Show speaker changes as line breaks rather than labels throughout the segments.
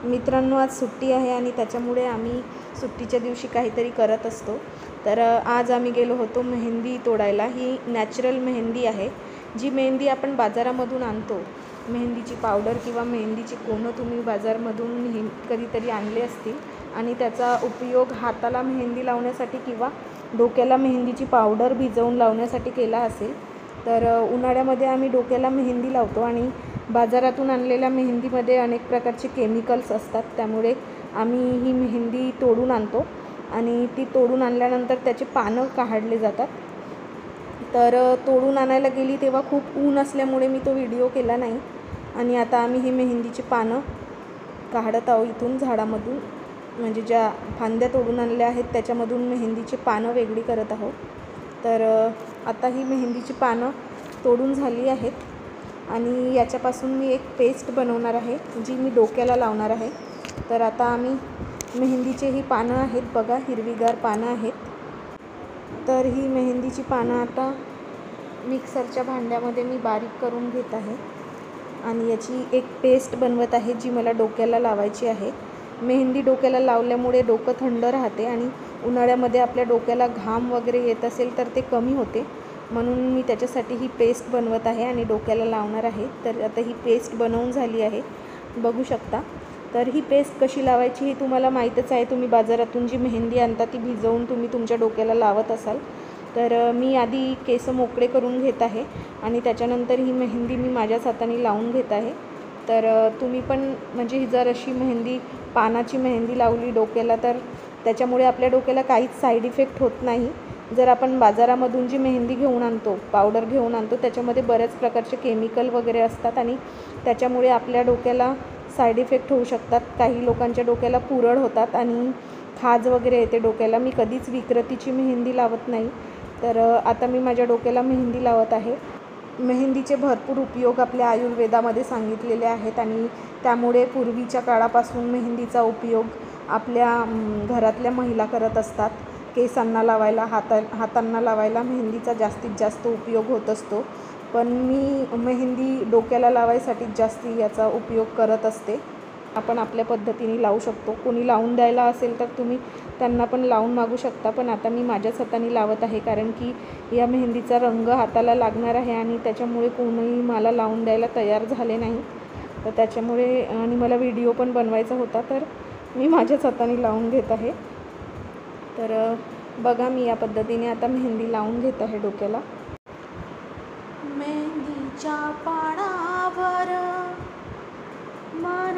मित्रांनो, आज सुट्टी आहे आणि त्याच्यामुळे आम्ही सुट्टीच्या दिवशी काहीतरी करत असतो। तर आज आम्ही गेलो होतो मेहंदी तोडायला। ही नॅचरल मेहंदी आहे, जी मेहंदी आपण बाजारामधून आणतो। मेहंदीची पावडर किंवा मेहंदीची कोनं तुम्ही बाजारमधून कधीतरी आणले असतील आणि त्याचा उपयोग हाताला मेहंदी लावण्यासाठी किंवा डोक्याला मेहंदीची पावडर भिजवून लावण्यासाठी केला असेल। तर उन्हाळ्यामध्ये आम्ही डोक्याला मेहंदी लावतो आणि बाजारातून आणलेल्या मेहंदीमध्ये अनेक प्रकारचे केमिकल्स असतात, त्यामुळे आम्ही ही मेहंदी तोडून आणतो आणि ती तोडून आणल्यानंतर त्याचे पानं काढले जातात। तर तोडून आणायला गेली तेव्हा खूप ऊन असल्यामुळे मी तो व्हिडिओ केला नाही आणि आता आम्ही ही मेहंदीची पानं काढत आहोत इथून झाडामधून, म्हणजे ज्या फांद्या तोडून आणल्या आहेत त्याच्यामधून मेहंदीची पानं वेगळी करत आहोत। तर आता ही मेहंदीची पानं तोडून झाली आहेत आणि याच्यापासून मी एक पेस्ट बनवणार आहे, जी मी डोक्याला लावणार आहे। तर आता आम्ही मेहंदीचे ही पानं आहेत बघा, हिरवीगार पानं आहेत। तर ही मेहंदीची पानं आता मिक्सरच्या भांड्यामध्ये मी बारीक करून घेत आहे आणि याची एक पेस्ट बनवत आहे, जी मला डोक्याला लावायची आहे। मेहंदी डोक्याला लावल्यामुळे डोकं थंड राहते आणि उन्हाळ्यामध्ये आपल्या डोक्याला घाम वगैरे येत असेल तर ते कमी होते, म्हणून मी त्याच्यासाठी ही पेस्ट बनवत आहे आणि डोक्याला लावणार आहे। तर आता ही पेस्ट बनवून झाली आहे, बघू शकता। तर ही पेस्ट कशी लावायची हे तुम्हाला माहीतच आहे, तुम्ही बाजारातून जी मेहंदी आणता ती भिजवून तुम्ही तुमच्या डोक्याला लावत असाल। तर मी आधी केस मोकळे करून घेत आहे आणि त्याच्यानंतर ही मेहंदी मी माझ्याच हाताने लावून घेत आहे। तर तुम्ही पण म्हणजे जर अशी मेहंदी पानाची मेहंदी लावली डोक्याला तर त्याच्यामुळे आपल्या डोक्याला काहीच साईड इफेक्ट होत नाही। जर आपण बाजारामधून जी मेहंदी घेऊन आणतो, पावडर घेऊन आणतो, त्याच्यामध्ये बऱ्याच प्रकारचे केमिकल वगैरे असतात आणि त्याच्यामुळे आपल्या डोक्याला साईड इफेक्ट होऊ शकतात। काही लोकांच्या डोक्याला पुरळ होतात आणि खाज वगैरे येते डोक्याला। मी कधीच विकृतीची मेहंदी लावत नाही। तर आता मी माझ्या डोक्याला मेहंदी लावत आहे। मेहंदीचे भरपूर उपयोग आपल्या आयुर्वेदामध्ये सांगितलेले आहेत आणि त्यामुळे पूर्वीच्या काळापासून मेहंदीचा उपयोग आपल्या घरातल्या महिला करत असतात। केसांना लावायला, हातांना लावायला मेहंदीचा जास्तीत जास्त उपयोग होत असतो, पण मी मेहंदी डोक्याला लावायसाठी जास्ती याचा उपयोग करत असते। आपण आपल्या पद्धतीने लावू शकतो, कोणी लावून द्यायला असेल तर तुम्ही त्यांना पण लावून मागू शकता, पण आता मी माझ्याच हाताने लावत आहे कारण की या मेहंदीचा रंग हाताला लागणार आहे आणि त्याच्यामुळे कोणीही मला लावून द्यायला तयार झाले नाही। तर त्याच्यामुळे आणि मला व्हिडिओ पण बनवायचा होता, तर मी माझ्याच हाताने लावून घेत आहे। तर बघा, मी या पद्धतीने आता मेहंदी लावून घेत आहे डोक्याला।
मेहंदीच्या पानावर मन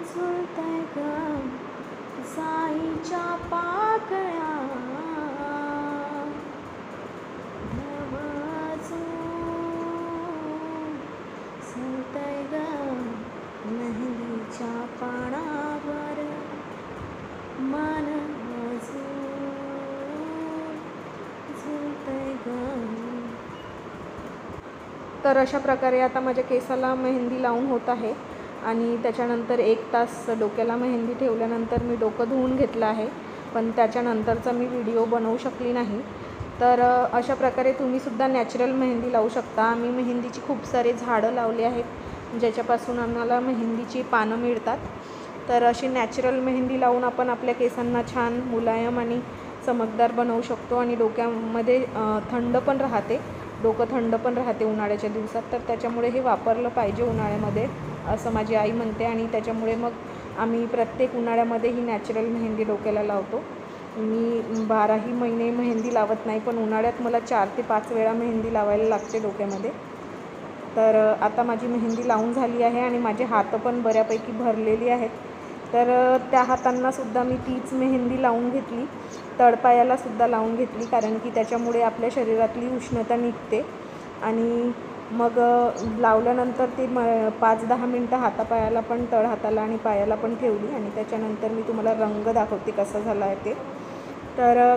झुलतंय ग जाईच्या पाकळ्या, झुलतंय ग मेहंदीच्या पानावर मन झुलतंय ग।
तर अशा प्रकारे आता माझ्या केसाला मेहंदी लावून होत आहे आणि त्याच्यानंतर 1 तास डोक्याला मेहंदी ठेवल्यानंतर मी डोकं धुवून घेतलं आहे, पण त्याच्यानंतरचा मी व्हिडिओ बनवू शकली नाही। तर अशा प्रकारे तुम्हीसुद्धा नॅचरल मेहंदी लावू शकता। आम्ही मेहंदीची खूप सारे झाडं लावली आहेत, ज्याच्यापासून आम्हाला मेहंदीची पानं मिळतात। तर अशी नॅचरल मेहंदी लावून आपण आपल्या केसांना छान मुलायम आणि चमकदार बनवू शकतो आणि डोक्यामध्ये थंड पण राहते, डोकं थंड पण राहते उन्हाळ्याच्या दिवसात। तर त्याच्यामुळे हे वापरलं पाहिजे उन्हाळ्यामध्ये, असं माझी आई म्हणते आणि त्याच्यामुळे मग आम्ही प्रत्येक उन्हाळ्यामध्ये ही नॅचरल मेहंदी डोक्याला लावतो। मी 12ही महिने मेहंदी लावत नाही, पण उन्हाळ्यात मला 4 ते 5 वेळा मेहंदी लावायला लागते डोक्यामध्ये। तर आता माझी मेहंदी लावून झाली आहे आणि माझे हात पण बऱ्यापैकी भरलेली आहेत। तर त्या हातांनासुद्धा मी तीच मेहंदी लावून घेतली, तळपायालासुद्धा लावून घेतली, कारण की त्याच्यामुळे आपल्या शरीरातली उष्णता निघते आणि मग लावल्यानंतर ती 5-10 मिनटं हातापायाला पण, तळहाताला आणि पायाला पण ठेवली आणि त्याच्यानंतर मी तुम्हाला रंग दाखवते कसा झाला आहे ते। तर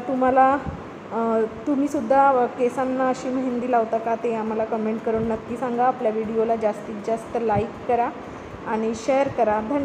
तुम्हीसुद्धा केसांना अशी मेहंदी लावता का ते आम्हाला कमेंट करून नक्की सांगा। आपल्या व्हिडिओला जास्तीत जास्त लाईक करा आणि शेअर करा।